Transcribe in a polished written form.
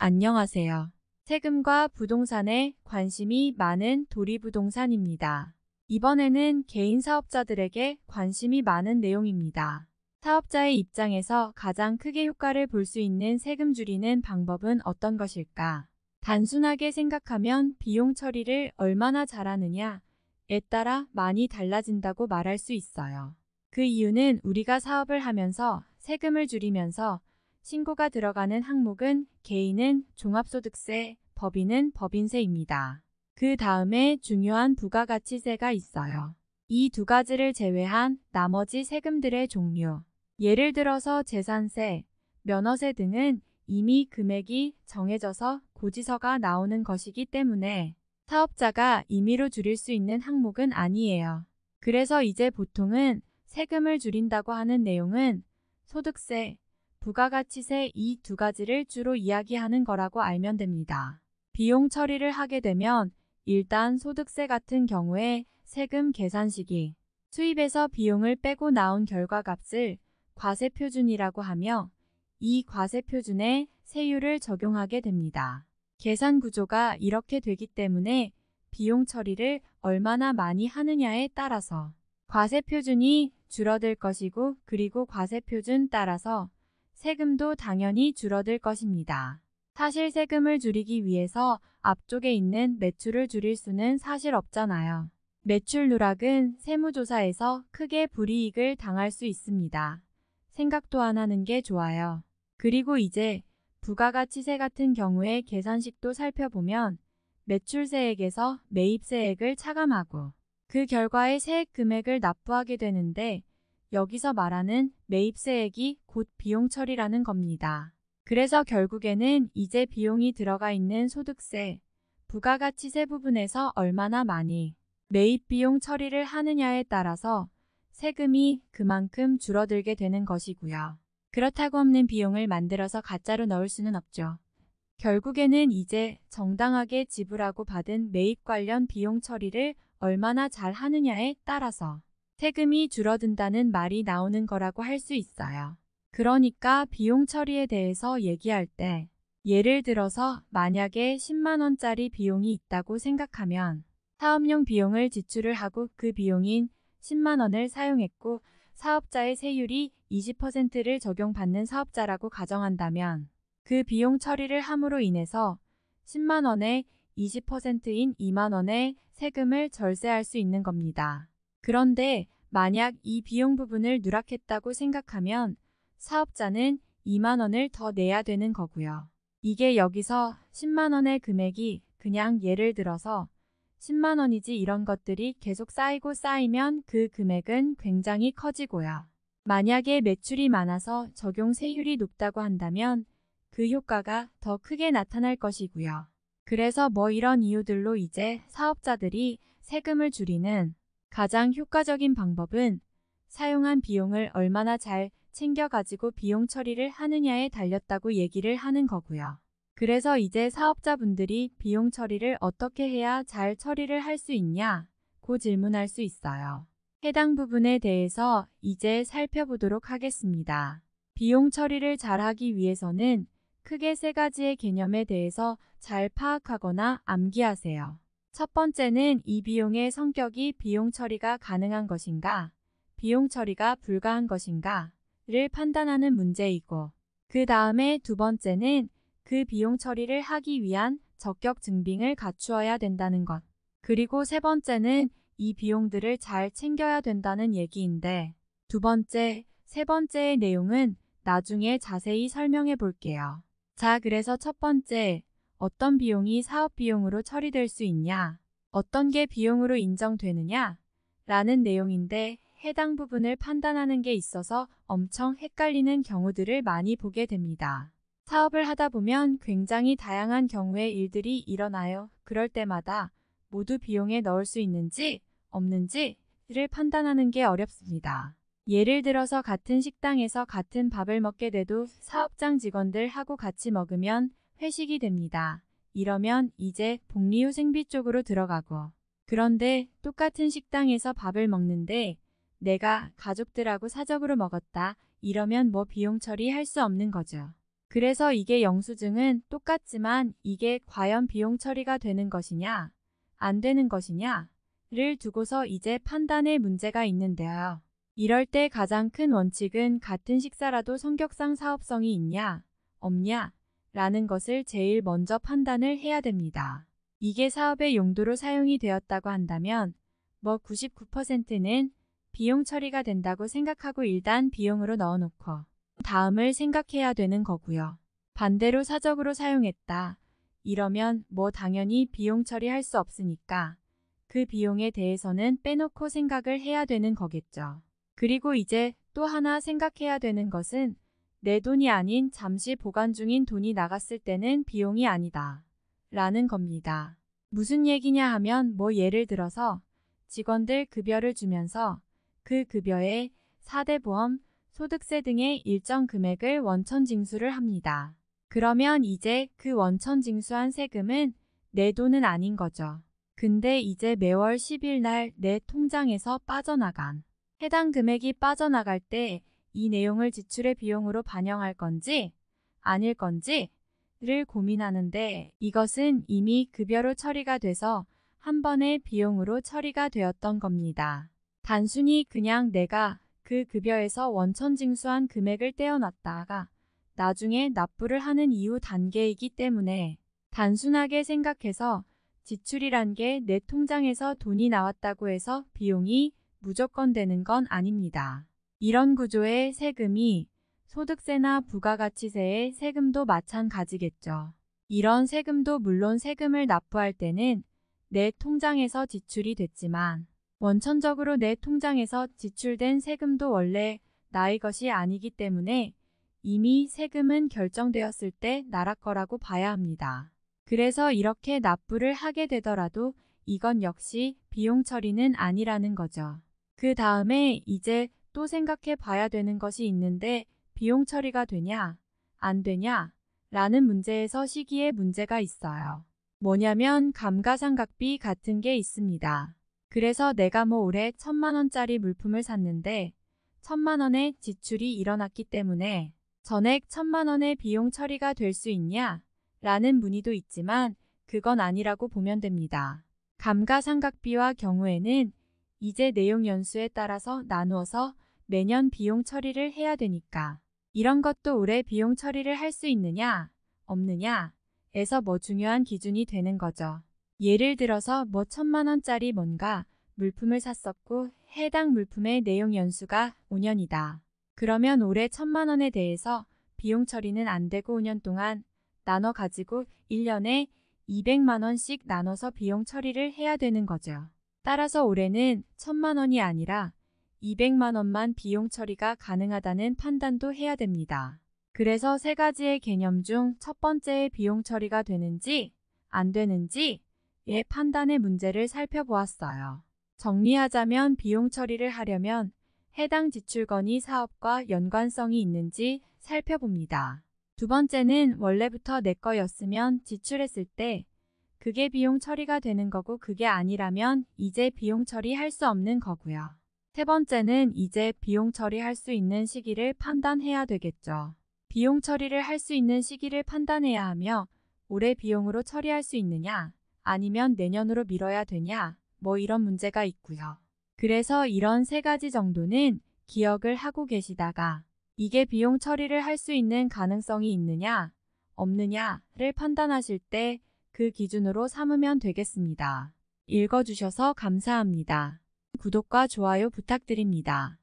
안녕하세요. 세금과 부동산에 관심이 많은 도리부동산입니다. 이번에는 개인 사업자들에게 관심이 많은 내용입니다. 사업자의 입장에서 가장 크게 효과를 볼 수 있는 세금 줄이는 방법은 어떤 것일까? 단순하게 생각하면 비용 처리를 얼마나 잘하느냐에 따라 많이 달라진다고 말할 수 있어요. 그 이유는 우리가 사업을 하면서 세금을 줄이면서 신고가 들어가는 항목은 개인은 종합소득세, 법인은 법인세입니다. 그 다음에 중요한 부가가치세가 있어요. 이 두 가지를 제외한 나머지 세금들의 종류, 예를 들어서 재산세, 면허세 등은 이미 금액이 정해져서 고지서가 나오는 것이기 때문에 사업자가 임의로 줄일 수 있는 항목은 아니에요. 그래서 이제 보통은 세금을 줄인다고 하는 내용은 소득세, 부가가치세 이 두 가지를 주로 이야기하는 거라고 알면 됩니다. 비용 처리를 하게 되면 일단 소득세 같은 경우에 세금 계산 시기, 수입에서 비용을 빼고 나온 결과값을 과세표준이라고 하며 이 과세표준에 세율을 적용하게 됩니다. 계산 구조가 이렇게 되기 때문에 비용 처리를 얼마나 많이 하느냐에 따라서 과세표준이 줄어들 것이고 그리고 과세표준 따라서 세금도 당연히 줄어들 것입니다. 사실 세금을 줄이기 위해서 앞쪽에 있는 매출을 줄일 수는 사실 없잖아요. 매출 누락은 세무조사에서 크게 불이익을 당할 수 있습니다. 생각도 안 하는 게 좋아요. 그리고 이제 부가가치세 같은 경우에 계산식도 살펴보면 매출세액에서 매입세액을 차감하고 그 결과의 세액 금액을 납부하게 되는데 여기서 말하는 매입세액이 곧 비용 처리라는 겁니다. 그래서 결국에는 이제 비용이 들어가 있는 소득세, 부가가치세 부분에서 얼마나 많이 매입 비용 처리를 하느냐에 따라서 세금이 그만큼 줄어들게 되는 것이고요. 그렇다고 없는 비용을 만들어서 가짜로 넣을 수는 없죠. 결국에는 이제 정당하게 지불하고 받은 매입 관련 비용 처리를 얼마나 잘 하느냐에 따라서 세금이 줄어든다는 말이 나오는 거라고 할 수 있어요. 그러니까 비용 처리에 대해서 얘기할 때 예를 들어서 만약에 10만 원짜리 비용이 있다고 생각하면 사업용 비용을 지출을 하고 그 비용인 10만 원을 사용했고 사업자의 세율이 20%를 적용받는 사업자라고 가정한다면 그 비용 처리를 함으로 인해서 10만 원에 20%인 2만 원의 세금을 절세할 수 있는 겁니다. 그런데 만약 이 비용 부분을 누락했다고 생각하면 사업자는 2만 원을 더 내야 되는 거고요. 이게 여기서 10만 원의 금액이 그냥 예를 들어서 10만 원이지 이런 것들이 계속 쌓이고 쌓이면 그 금액은 굉장히 커지고요. 만약에 매출이 많아서 적용 세율이 높다고 한다면 그 효과가 더 크게 나타날 것이고요. 그래서 뭐 이런 이유들로 이제 사업자들이 세금을 줄이는 가장 효과적인 방법은 사용한 비용을 얼마나 잘 챙겨가지고 비용 처리를 하느냐에 달렸다고 얘기를 하는 거고요. 그래서 이제 사업자분들이 비용 처리를 어떻게 해야 잘 처리를 할 수 있냐고 질문할 수 있어요. 해당 부분에 대해서 이제 살펴보도록 하겠습니다. 비용 처리를 잘하기 위해서는 크게 세 가지의 개념에 대해서 잘 파악하거나 암기하세요. 첫 번째는 이 비용의 성격이 비용 처리가 가능한 것인가, 비용 처리가 불가한 것인가를 판단하는 문제이고 그 다음에 두 번째는 그 비용 처리를 하기 위한 적격 증빙을 갖추어야 된다는 것. 그리고 세 번째는 이 비용들을 잘 챙겨야 된다는 얘기인데 두 번째, 세 번째의 내용은 나중에 자세히 설명해 볼게요. 자, 그래서 첫 번째, 어떤 비용이 사업 비용으로 처리될 수 있냐, 어떤 게 비용으로 인정되느냐 라는 내용인데 해당 부분을 판단하는 게 있어서 엄청 헷갈리는 경우들을 많이 보게 됩니다. 사업을 하다 보면 굉장히 다양한 경우의 일들이 일어나요. 그럴 때마다 모두 비용에 넣을 수 있는지 없는지를 판단하는 게 어렵습니다. 예를 들어서 같은 식당에서 같은 밥을 먹게 돼도 사업장 직원들하고 같이 먹으면 회식이 됩니다. 이러면 이제 복리후생비 쪽으로 들어가고 그런데 똑같은 식당에서 밥을 먹는데 내가 가족들하고 사적으로 먹었다. 이러면 뭐 비용 처리할 수 없는 거죠. 그래서 이게 영수증은 똑같지만 이게 과연 비용 처리가 되는 것이냐, 안 되는 것이냐를 두고서 이제 판단에 문제가 있는데요. 이럴 때 가장 큰 원칙은 같은 식사라도 성격상 사업성이 있냐, 없냐 라는 것을 제일 먼저 판단을 해야 됩니다. 이게 사업의 용도로 사용이 되었다고 한다면 99%는 비용 처리가 된다고 생각하고 일단 비용으로 넣어놓고 다음을 생각해야 되는 거고요. 반대로 사적으로 사용했다. 이러면 당연히 비용 처리할 수 없으니까 그 비용에 대해서는 빼놓고 생각을 해야 되는 거겠죠. 그리고 이제 또 하나 생각해야 되는 것은 내 돈이 아닌 잠시 보관 중인 돈이 나갔을 때는 비용이 아니다 라는 겁니다. 무슨 얘기냐 하면 예를 들어서 직원들 급여를 주면서 그 급여에 4대 보험, 소득세 등의 일정 금액을 원천 징수를 합니다. 그러면 이제 그 원천 징수한 세금은 내 돈은 아닌 거죠. 근데 이제 매월 10일 날 내 통장에서 빠져나간 해당 금액이 빠져나갈 때 이 내용을 지출의 비용으로 반영할 건지 아닐 건지를 고민하는데 이것은 이미 급여로 처리가 돼서 한 번의 비용으로 처리가 되었던 겁니다. 단순히 그냥 내가 그 급여에서 원천 징수한 금액을 떼어놨다가 나중에 납부를 하는 이후 단계이기 때문에 단순하게 생각해서 지출이란 게 내 통장에서 돈이 나왔다고 해서 비용이 무조건 되는 건 아닙니다. 이런 구조의 세금이 소득세나 부가가치세의 세금도 마찬가지겠죠. 이런 세금도 물론 세금을 납부할 때는 내 통장에서 지출이 됐지만 원천적으로 내 통장에서 지출된 세금도 원래 나의 것이 아니기 때문에 이미 세금은 결정되었을 때 나라 거라고 봐야 합니다. 그래서 이렇게 납부를 하게 되더라도 이건 역시 비용 처리는 아니라는 거죠. 그 다음에 이제 또 생각해 봐야 되는 것이 있는데 비용 처리가 되냐, 안 되냐 라는 문제에서 시기에 문제가 있어요. 뭐냐면 감가상각비 같은 게 있습니다. 그래서 내가 올해 1,000만 원짜리 물품을 샀는데 1,000만 원의 지출이 일어났기 때문에 전액 1,000만 원의 비용 처리가 될 수 있냐? 라는 문의도 있지만 그건 아니라고 보면 됩니다. 감가상각비와 경우에는 이제 내용 연수에 따라서 나누어서 매년 비용 처리를 해야 되니까 이런 것도 올해 비용 처리를 할 수 있느냐, 없느냐에서 중요한 기준이 되는 거죠. 예를 들어서 1,000만 원짜리 뭔가 물품을 샀었고 해당 물품의 내용 연수가 5년이다. 그러면 올해 1,000만 원에 대해서 비용 처리는 안 되고 5년 동안 나눠 가지고 1년에 200만 원씩 나눠서 비용 처리를 해야 되는 거죠. 따라서 올해는 1,000만 원이 아니라 200만 원만 비용 처리가 가능하다는 판단도 해야 됩니다. 그래서 세 가지의 개념 중 첫 번째의 비용 처리가 되는지 안 되는지의 판단의 문제를 살펴보았어요. 정리하자면 비용 처리를 하려면 해당 지출건이 사업과 연관성이 있는지 살펴봅니다. 두 번째는 원래부터 내 거였으면 지출했을 때 그게 비용 처리가 되는 거고 그게 아니라면 이제 비용 처리할 수 없는 거고요. 세 번째는 이제 비용 처리할 수 있는 시기를 판단해야 되겠죠. 비용 처리를 할 수 있는 시기를 판단해야 하며 올해 비용으로 처리할 수 있느냐 아니면 내년으로 미뤄야 되냐 이런 문제가 있고요. 그래서 이런 세 가지 정도는 기억을 하고 계시다가 이게 비용 처리를 할 수 있는 가능성이 있느냐 없느냐를 판단하실 때 그 기준으로 삼으면 되겠습니다. 읽어주셔서 감사합니다. 구독과 좋아요 부탁드립니다.